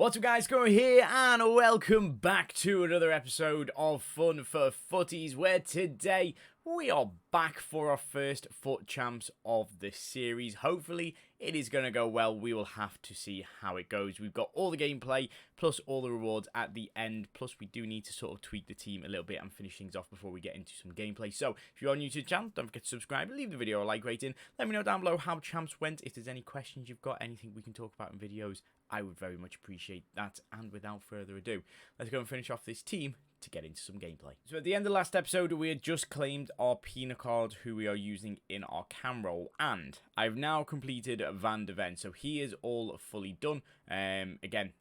What's up guys, Go here and welcome back to another episode of Fun for Footies, where today we are back for our first FUT champs of the series. Hopefully it is going to go well. We will have to see how it goes. We've got all the gameplay plus all the rewards at the end, plus we do need to sort of tweak the team a little bit and finish things off before we get into some gameplay. So if you are new to the channel, don't forget to subscribe, leave the video a like rating, let me know down below how champs went. If there's any questions you've got, anything we can talk about in videos, I would very much appreciate that. And without further ado, let's go and finish off this team to get into some gameplay. So at the end of the last episode, we had just claimed our Pina card, who we are using in our cam roll, and I've now completed Van de Ven, so he is all fully done. Again,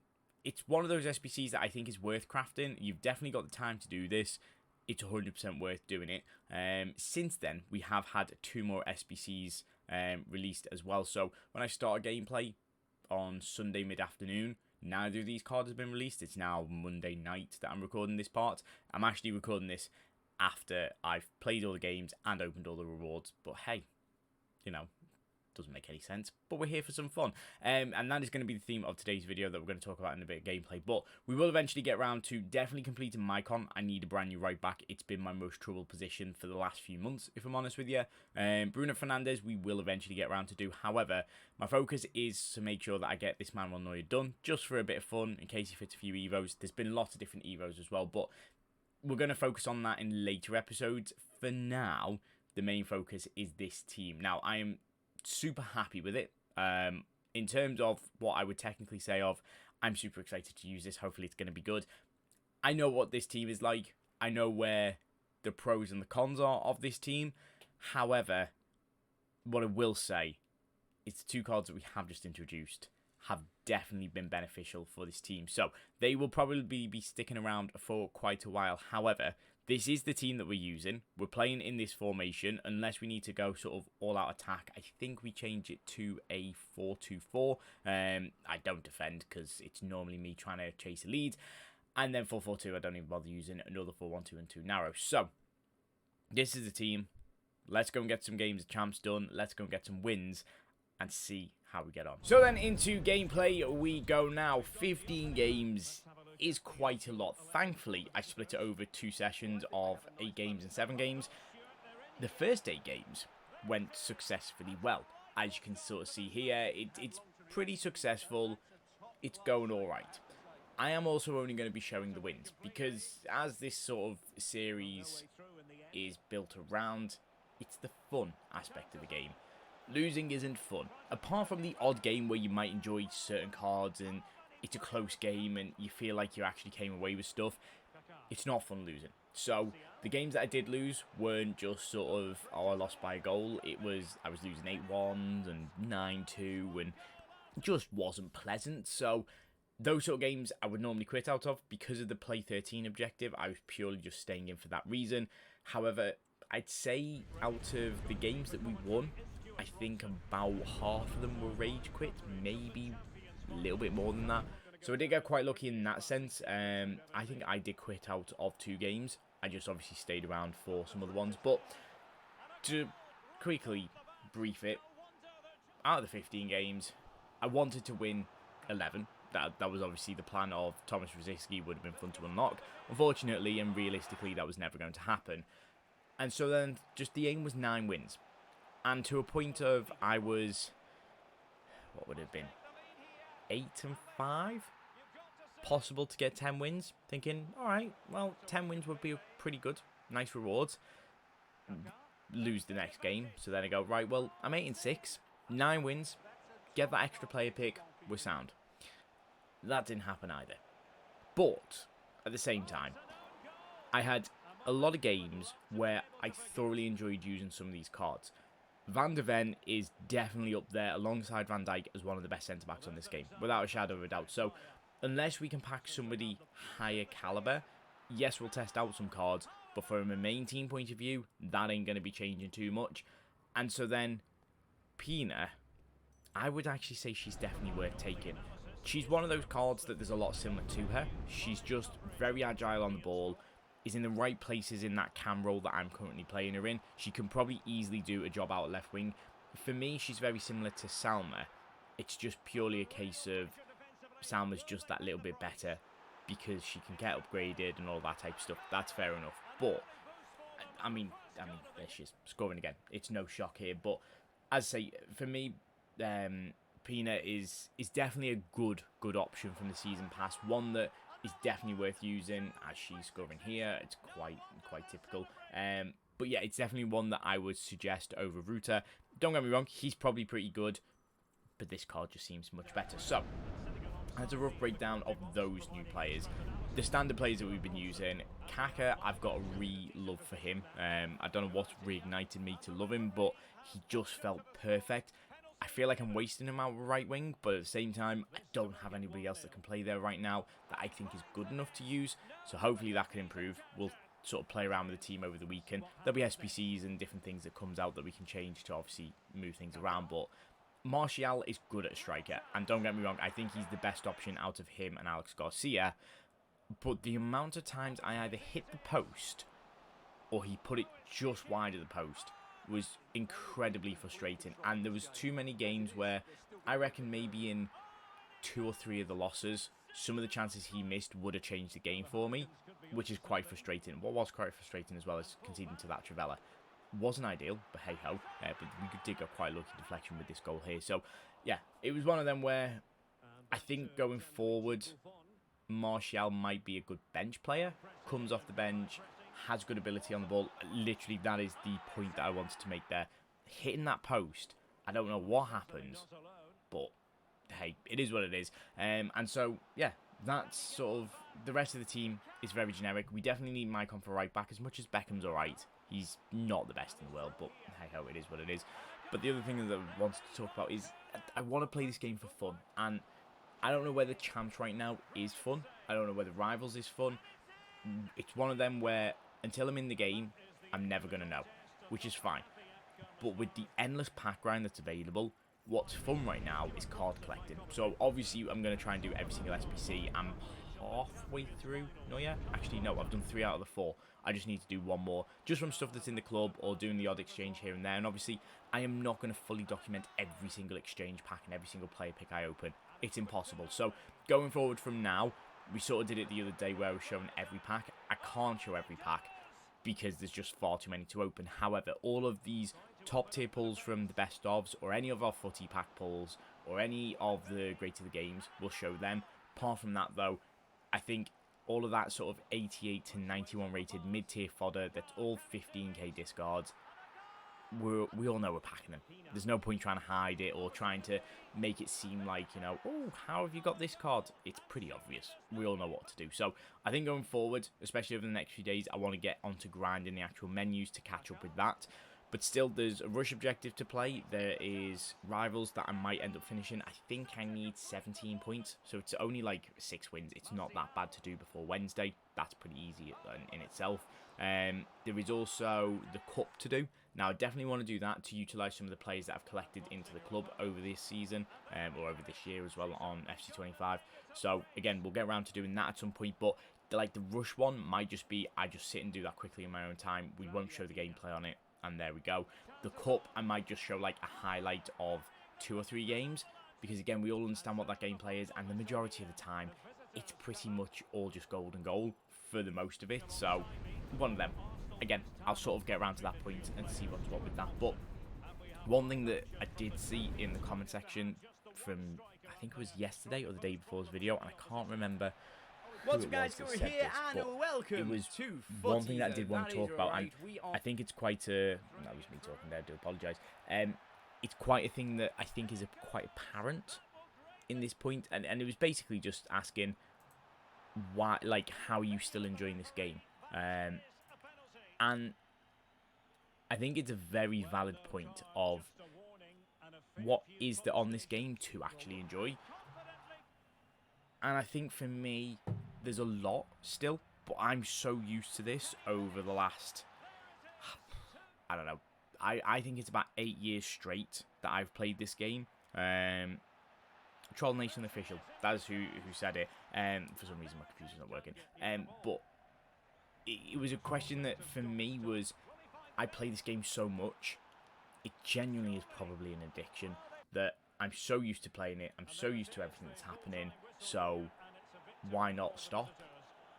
it's one of those SBCs that I think is worth crafting. You've definitely got the time to do this. It's 100% worth doing it. Since then, we have had 2 more SBCs released as well. So when I start a gameplay on Sunday mid-afternoon, neither of these cards have been released. It's now Monday night that I'm recording this part. I'm actually recording this after I've played all the games and opened all the rewards. But hey, you know, doesn't make any sense. But we're here for some fun. And that is going to be the theme of today's video that we're going to talk about in a bit of gameplay. But we will eventually get around to definitely completing my con. I need a brand new right back. It's been my most troubled position for the last few months, if I'm honest with you. Bruno Fernandes, we will eventually get around to do. However, my focus is to make sure that I get this Manuel Neuer done, just for a bit of fun, in case he fits a few Evos. There's been lots of different Evos as well, but we're going to focus on that in later episodes. For now, the main focus is this team. Now, I am super happy with it. In terms of what I would technically say of, I'm super excited to use this. Hopefully it's going to be good. I know what this team is like. I know where the pros and the cons are of this team. However, what I will say is the 2 cards that we have just introduced have definitely been beneficial for this team. So they will probably be sticking around for quite a while. However, this is the team that we're using. We're playing in this formation unless we need to go sort of all-out attack. I think we change it to a 4-2-4. I don't defend because it's normally me trying to chase a lead. And then 4-4-2, I don't even bother using another 4-1-2 and 2 narrow. So this is the team. Let's go and get some games of champs done. Let's go and get some wins and see how we get on. So then into gameplay we go now. 15 games is quite a lot. Thankfully, I split it over 2 sessions of 8 games and 7 games. The first 8 games went successfully well. As you can sort of see here, it's pretty successful. It's going all right. I am also only going to be showing the wins because as this sort of series is built around, it's the fun aspect of the game. Losing isn't fun. Apart from the odd game where you might enjoy certain cards and it's a close game and you feel like you actually came away with stuff, it's not fun losing. So the games that I did lose weren't just sort of, oh, I lost by a goal. It was, I was losing 8-1 and 9-2 and it just wasn't pleasant. So those sort of games I would normally quit out of because of the play 13 objective. I was purely just staying in for that reason. However, I'd say out of the games that we won, I think about half of them were rage quit, maybe a little bit more than that. So I did get quite lucky in that sense. I think I did quit out of 2 games. I just obviously stayed around for some other ones. But to quickly brief it, out of the 15 games, I wanted to win 11. That was obviously the plan of Thomas Rosicky. Would have been fun to unlock. Unfortunately and realistically, that was never going to happen. And so then just the aim was 9 wins. And to a point of, I was, what would it have been, 8-5? Possible to get 10 wins. Thinking, alright, well, 10 wins would be pretty good. Nice rewards. Lose the next game. So then I go, right, well, I'm 8-6. 9 wins. Get that extra player pick. We're sound. That didn't happen either. But, at the same time, I had a lot of games where I thoroughly enjoyed using some of these cards. Van de Ven is definitely up there alongside Van Dijk as one of the best centre-backs on this game, without a shadow of a doubt. So, unless we can pack somebody higher calibre, yes, we'll test out some cards, but from a main team point of view, that ain't going to be changing too much. And so then, Pina, I would actually say she's definitely worth taking. She's one of those cards that there's a lot similar to her. She's just very agile on the ball, is in the right places in that cam role that I'm currently playing her in. She can probably easily do a job out left wing. For me, she's very similar to Salma. It's just purely a case of Salma's just that little bit better because she can get upgraded and all that type of stuff. That's fair enough. But I mean, there she is, scoring again. It's no shock here. But as I say, for me, Pina is definitely a good option from the season pass. One that is definitely worth using as she's scoring here. It's quite typical. But yeah, it's definitely one that I would suggest over Ruta. Don't get me wrong, he's probably pretty good, but this card just seems much better. So that's a rough breakdown of those new players. The standard players that we've been using, Kaka, I've got a love for him. I don't know what's reignited me to love him, but he just felt perfect. I feel like I'm wasting him out right wing, but at the same time, I don't have anybody else that can play there right now that I think is good enough to use. So hopefully that can improve. We'll sort of play around with the team over the weekend. There'll be SPCs and different things that comes out that we can change to obviously move things around, but Martial is good at striker, and don't get me wrong, I think he's the best option out of him and Alex Garcia, but the amount of times I either hit the post or he put it just wide of the post was incredibly frustrating, and there was too many games where I reckon maybe in 2 or 3 of the losses, some of the chances he missed would have changed the game for me, which is quite frustrating. What was quite frustrating as well as conceding to that Travella. Wasn't ideal, but hey ho. But we could dig up quite a lucky deflection with this goal here. So, yeah, it was one of them where I think going forward, Martial might be a good bench player. Comes off the bench, has good ability on the ball. Literally, that is the point that I wanted to make there. Hitting that post, I don't know what happens, but hey, it is what it is. And so, yeah, that's sort of the rest of the team is very generic. We definitely need Maicon for right back as much as Beckham's alright. He's not the best in the world, but hey ho, it is what it is. But the other thing that I wanted to talk about is I want to play this game for fun. And I don't know whether Champs right now is fun. I don't know whether Rivals is fun. It's one of them where until I'm in the game, I'm never going to know, which is fine. But with the endless pack grind that's available, what's fun right now is card collecting. So obviously I'm going to try and do every single SPC. I'm halfway through. No, yeah. Actually, no. I've done 3 out of the 4. I just need to do 1 more. Just from stuff that's in the club or doing the odd exchange here and there. And obviously, I am not going to fully document every single exchange pack and every single player pick I open. It's impossible. So going forward from now, we sort of did it the other day where I was showing every pack. I can't show every pack because there's just far too many to open. However, all of these top tier pulls from the best ofs or any of our footy pack pulls or any of the great of the games, we'll show them. Apart from that though, I think all of that sort of 88 to 91 rated mid-tier fodder, that's all 15k discards, we all know we're packing them. There's no point trying to hide it or trying to make it seem like, you know, oh, how have you got this card? It's pretty obvious. We all know what to do. So I think going forward, especially over the next few days, I want to get onto grinding the actual menus to catch up with that. But still, there's a rush objective to play. There is rivals that I might end up finishing. I think I need 17 points. So it's only like 6 wins. It's not that bad to do before Wednesday. That's pretty easy in itself. There is also the cup to do. Now, I definitely want to do that to utilise some of the players that I've collected into the club over this season, or over this year as well on FC25. So, again, we'll get around to doing that at some point, but like the rush one might just be, I just sit and do that quickly in my own time. We won't show the gameplay on it, and there we go. The cup, I might just show like a highlight of 2 or 3 games, because again, we all understand what that gameplay is, and the majority of the time, it's pretty much all just gold and goal for the most of it, so one of them. Again, I'll sort of get around to that point and see what's what with that. But one thing that I did see in the comment section from, I think it was yesterday or the day before's video, and I can't remember What's up, guys? We're here and welcome it was to one thing that I Futties, did want to talk about, and right. I think it's quite a, that was me talking there, I do apologise. It's quite a thing that I think is quite apparent in this point, and it was basically just asking why, like, how are you still enjoying this game? And I think it's a very valid point of what is there on this game to actually enjoy. And I think for me, there's a lot still, but I'm so used to this over the last, I don't know, I think it's about 8 years straight that I've played this game. Troll Nation Official, that is who said it. For some reason my computer's not working. But it was a question that for me was, I play this game so much, it genuinely is probably an addiction, that I'm so used to playing it, I'm so used to everything that's happening, So why not stop?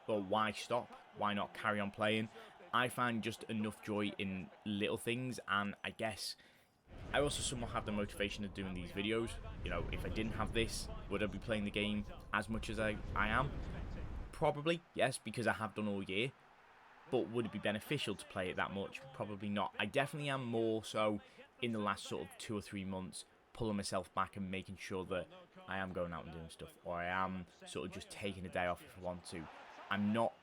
Or why stop? Why not carry on playing? I find just enough joy in little things, and I guess I also somewhat have the motivation of doing these videos. You know, if I didn't have this, would I be playing the game as much as I am? Probably, yes, because I have done all year. But would it be beneficial to play it that much? Probably not. I definitely am more so in the last sort of 2 or 3 months, pulling myself back and making sure that I am going out and doing stuff, or I am sort of just taking a day off if I want to. I'm not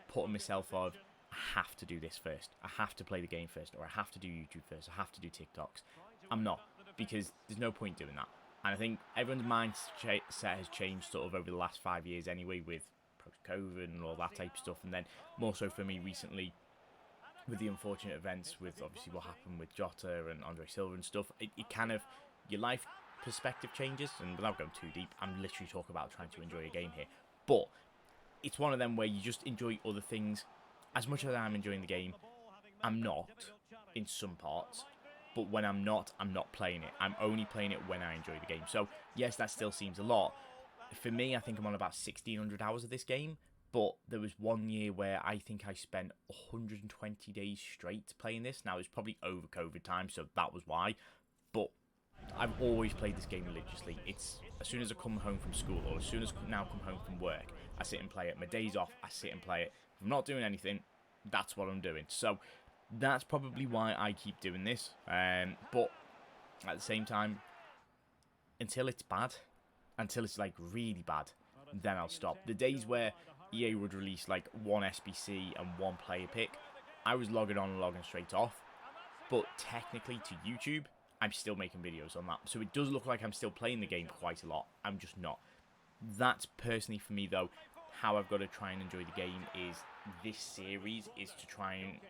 putting myself on, I have to do this first, I have to play the game first, or I have to do YouTube first, I have to do TikToks. I'm not, because there's no point doing that. And I think everyone's mindset has changed sort of over the last 5 years anyway, with post-COVID and all that type of stuff, and then more so for me recently with the unfortunate events with obviously what happened with Jota and Andre Silva and stuff. It kind of, your life perspective changes, and without going too deep, I'm literally talking about trying to enjoy a game here, but it's one of them where you just enjoy other things. As much as I'm enjoying the game, I'm not in some parts, but when I'm not playing it. I'm only playing it when I enjoy the game. So yes, that still seems a lot. For me, I think I'm on about 1,600 hours of this game, but there was 1 year where I think I spent 120 days straight playing this. Now, it's probably over COVID time, so that was why, but I've always played this game religiously. It's as soon as I come home from school, or as soon as I now come home from work, I sit and play it. My days off, I sit and play it. If I'm not doing anything, that's what I'm doing. So that's probably why I keep doing this. But at the same time, until it's bad, until it's like really bad, then I'll stop. The days where EA would release like one SBC and one player pick, I was logging on and logging straight off. But technically to YouTube, I'm still making videos on that. So it does look like I'm still playing the game quite a lot. I'm just not. That's personally for me though, how I've got to try and enjoy the game is this series is to try and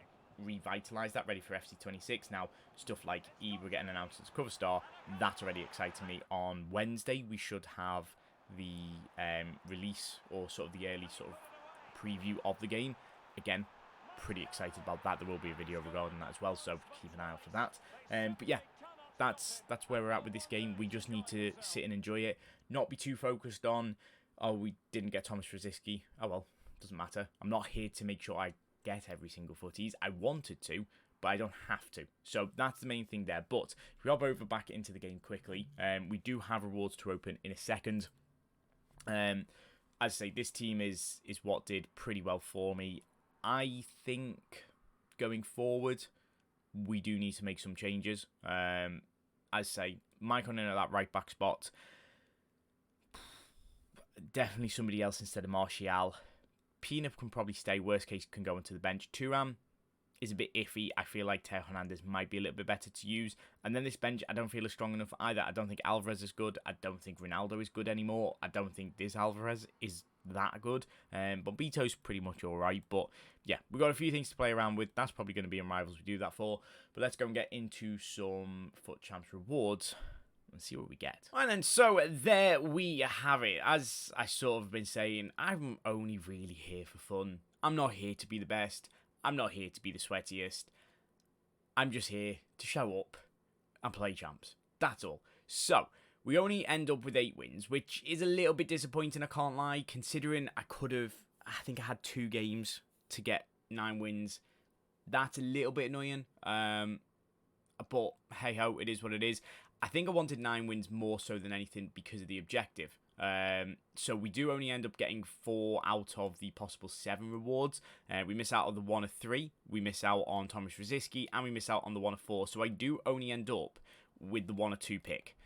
revitalise that, ready for FC26. Now, stuff like we're getting announced as cover star, that's already exciting me. On Wednesday, we should have the release, or sort of the early sort of preview of the game. Again, pretty excited about that. There will be a video regarding that as well, so keep an eye out for that. But yeah, that's where we're at with this game. We just need to sit and enjoy it, not be too focused on, oh, we didn't get Thomas Rosicky. Oh well, doesn't matter. I'm not here to make sure I get every single footies. I wanted to, but I don't have to. So that's the main thing there. But if we hop over back into the game quickly, we do have rewards to open in a second. As I say, this team is what did pretty well for me. I think going forward, we do need to make some changes. As I say, Maicon in at that right back spot. Definitely somebody else instead of Martial. Peanut can probably stay. Worst case, can go into the bench. Thuram is a bit iffy. I feel like Teo Hernandez might be a little bit better to use. And then this bench, I don't feel is strong enough either. I don't think Alvarez is good. I don't think Ronaldo is good anymore. I don't think this Alvarez is that good. But Beto's pretty much alright. But yeah, we've got a few things to play around with. That's probably going to be in Rivals we do that for. But let's go and get into some FUT Champs rewards and see what we get. And then, so there we have it. As I sort of been saying, I'm only really here for fun. I'm not here to be the best. I'm not here to be the sweatiest. I'm just here to show up and play champs. That's all. So, we only end up with 8 wins, which is a little bit disappointing, I can't lie, considering I think I had 2 games to get 9 wins. That's a little bit annoying. But hey ho, it is what it is. I think I wanted 9 wins more so than anything because of the objective. So we do only end up getting 4 out of the possible 7 rewards. We miss out on the 1 of 3. We miss out on Thomas Rosicky, and we miss out on the 1 of 4. So I do only end up with the 1 of 2 pick,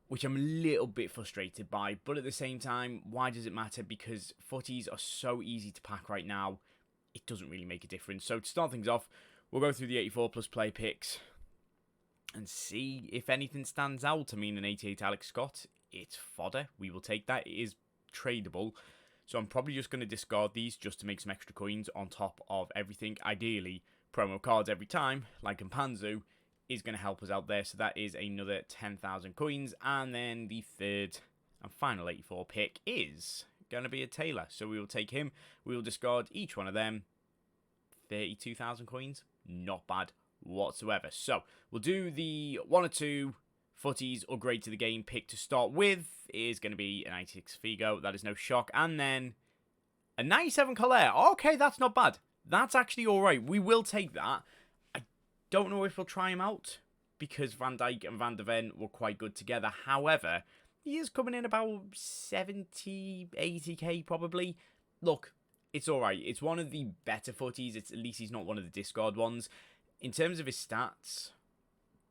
which I'm a little bit frustrated by. But at the same time, why does it matter? Because footies are so easy to pack right now, it doesn't really make a difference. So to start things off, we'll go through the 84 plus play picks and see if anything stands out. I mean, an 88 Alex Scott, it's fodder. We will take that. It is tradable. So I'm probably just going to discard these just to make some extra coins on top of everything. Ideally, promo cards every time, like Mpanzu, is going to help us out there. So that is another 10,000 coins. And then the third and final 84 pick is going to be a Taylor. So we will take him. We will discard each one of them. 32,000 coins. Not bad whatsoever. So we'll do the 1 or 2 Futties upgrade to the game pick to start with is going to be a 96 Figo. That is no shock. And then a 97 Collier. Okay, that's not bad. That's actually all right. We will take that. I don't know if we'll try him out because Van Dijk and Van de Ven were quite good together. However, he is coming in about 70, 80k probably. Look, it's all right. It's one of the better Futties. At least he's not one of the discard ones. In terms of his stats,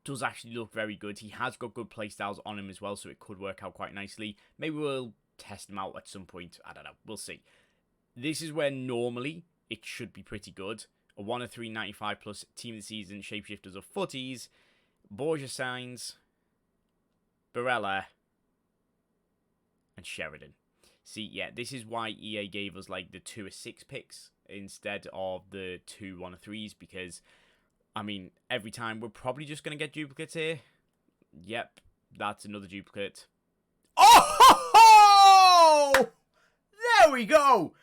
does actually look very good. He has got good playstyles on him as well, so it could work out quite nicely. Maybe we'll test him out at some point. I don't know. We'll see. This is where normally it should be pretty good. A 1 of 3 95 plus team of the season, shapeshifters of Futties, Borja Sainz, Barella, and Sheridan. See, yeah, this is why EA gave us like the 2 of 6 picks instead of the 2 1 of 3s, because I mean, every time we're probably just going to get duplicates here. Yep, that's another duplicate. Oh! There we go!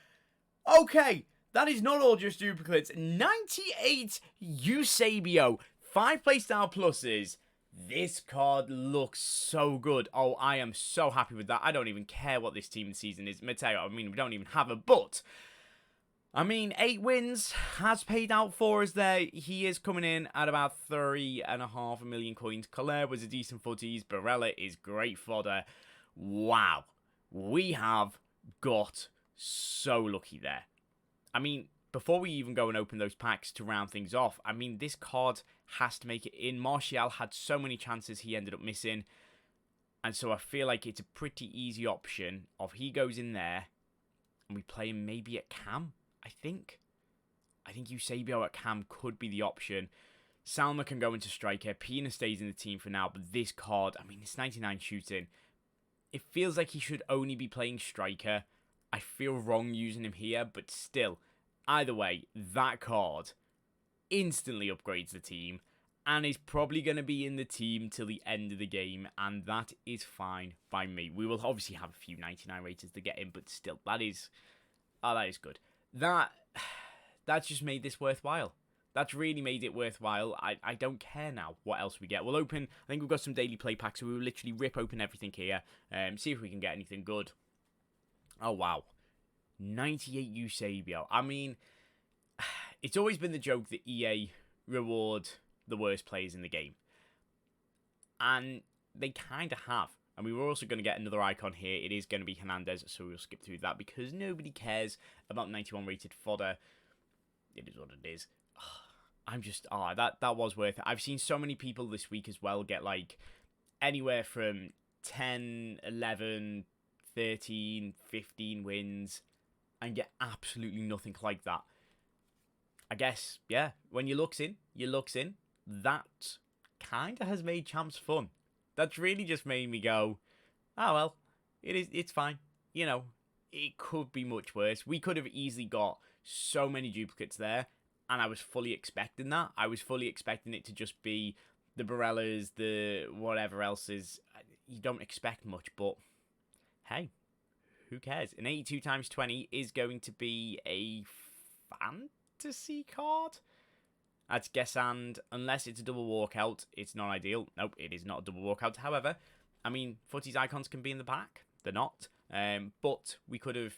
Okay, that is not all just duplicates. 98 Eusebio, 5 playstyle pluses. This card looks so good. Oh, I am so happy with that. I don't even care what this team of the season is. Mateo, I mean, we don't even have a but. I mean, 8 wins has paid out for us there. He is coming in at about 3.5 million coins. Collier was a decent Futties. Barella is great fodder. Wow. We have got so lucky there. I mean, before we even go and open those packs to round things off, I mean, this card has to make it in. Martial had so many chances he ended up missing. And so I feel like it's a pretty easy option of he goes in there and we play him maybe at cam. I think Eusebio at cam could be the option. Salma can go into striker. Pina stays in the team for now. But this card, I mean, it's 99 shooting. It feels like he should only be playing striker. I feel wrong using him here. But still, either way, that card instantly upgrades the team. And is probably going to be in the team till the end of the game. And that is fine by me. We will obviously have a few 99 raters to get in. But still, that is good. That's just made this worthwhile. That's really made it worthwhile. I don't care now what else we get. We'll open, I think we've got some daily play packs, so we will literally rip open everything here. See if we can get anything good. Oh, wow. 98 Eusebio. I mean, it's always been the joke that EA reward the worst players in the game. And they kind of have. And we were also going to get another icon here. It is going to be Hernandez, so we'll skip through that because nobody cares about 91 rated fodder. It is what it is. That was worth it. I've seen so many people this week as well get like anywhere from 10, 11, 13, 15 wins and get absolutely nothing like that. I guess, yeah, when your luck's in, that kind of has made champs fun. That's really just made me go, oh, well, it's fine. You know, it could be much worse. We could have easily got so many duplicates there, and I was fully expecting that. I was fully expecting it to just be the Barellas, the whatever else is. You don't expect much, but hey, who cares? An 82 times 20 is going to be a fantasy card. That's guess, and unless it's a double walkout, it's not ideal. Nope, it is not a double walkout. However, I mean, Futties icons can be in the pack. They're not. But we could have,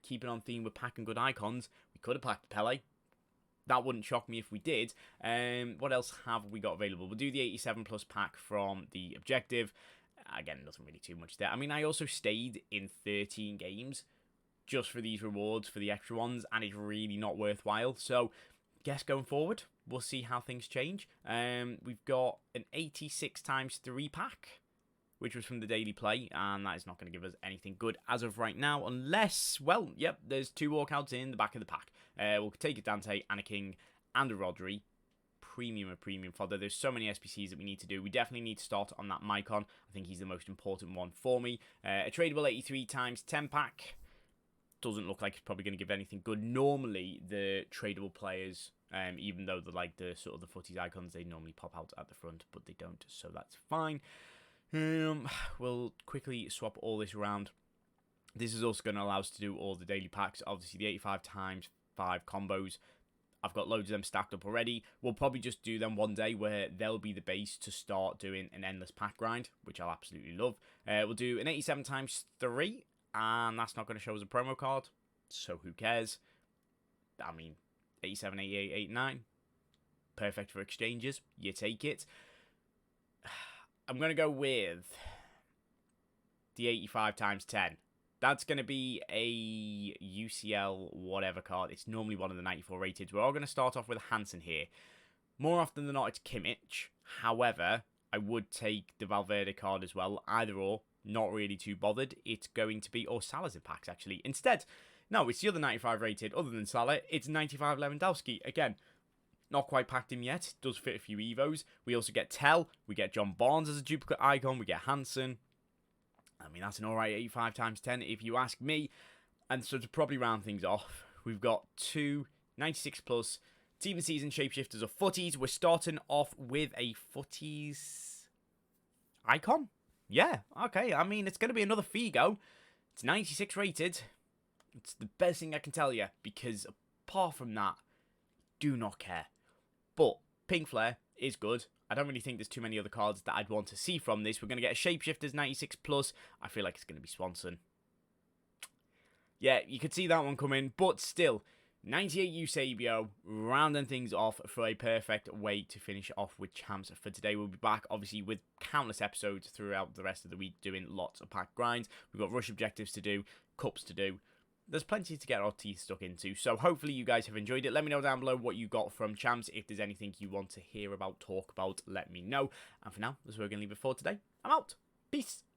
keeping on theme with packing good icons, we could have packed Pele. That wouldn't shock me if we did. What else have we got available? We'll do the 87 plus pack from the objective. Again, nothing really too much there. I mean, I also stayed in 13 games just for these rewards, for the extra ones, and it's really not worthwhile. So, guess going forward, we'll see how things change. We've got an 86 times 3 pack, which was from the daily play, and that is not going to give us anything good as of right now, unless, well, yep, there's 2 walkouts in the back of the pack. We'll take a Dante, and a King, and a Rodri. Premium fodder. There's so many SPCs that we need to do. We definitely need to start on that Mycon. I think he's the most important one for me. A tradable 83 times 10 pack. Doesn't look like it's probably going to give anything good. Normally, the tradable players, even though they're like the sort of the Futties icons, they normally pop out at the front, but they don't, so that's fine. We'll quickly swap all this around. This is also going to allow us to do all the daily packs. Obviously, the 85 times 5 combos. I've got loads of them stacked up already. We'll probably just do them one day where they'll be the base to start doing an endless pack grind, which I'll absolutely love. We'll do an 87 times 3, and that's not going to show as a promo card, so who cares? I mean, 87, 88, 89, perfect for exchanges. You take it. I'm going to go with the 85 times 10. That's going to be a UCL whatever card. It's normally one of the 94 rated. We're all going to start off with Hansen here. More often than not, it's Kimmich. However, I would take the Valverde card as well. Either or, not really too bothered. It's going to be... or Salah's in packs, actually. Instead, no, it's the other 95 rated. Other than Salah, it's 95 Lewandowski. Again, not quite packed him yet. Does fit a few Evos. We also get Tell. We get John Barnes as a duplicate icon. We get Hansen. I mean, that's an alright 85 times 10 if you ask me. And so to probably round things off, we've got two 96 plus team of season shapeshifters of Futties. We're starting off with a Futties icon. Yeah, okay. I mean, it's going to be another Figo. It's 96 rated. It's the best thing I can tell you, because apart from that, do not care. But Pink Flare is good. I don't really think there's too many other cards that I'd want to see from this. We're going to get a Shapeshifters 96 plus. I feel like it's going to be Swanson. Yeah, you could see that one coming, but still, 98 Eusebio, rounding things off for a perfect way to finish off with champs for today. We'll be back, obviously, with countless episodes throughout the rest of the week, doing lots of pack grinds. We've got rush objectives to do, cups to do. There's plenty to get our teeth stuck into, so hopefully you guys have enjoyed it. Let me know down below what you got from champs. If there's anything you want to hear about, talk about, let me know. And for now, that's where we're going to leave it for today. I'm out. Peace.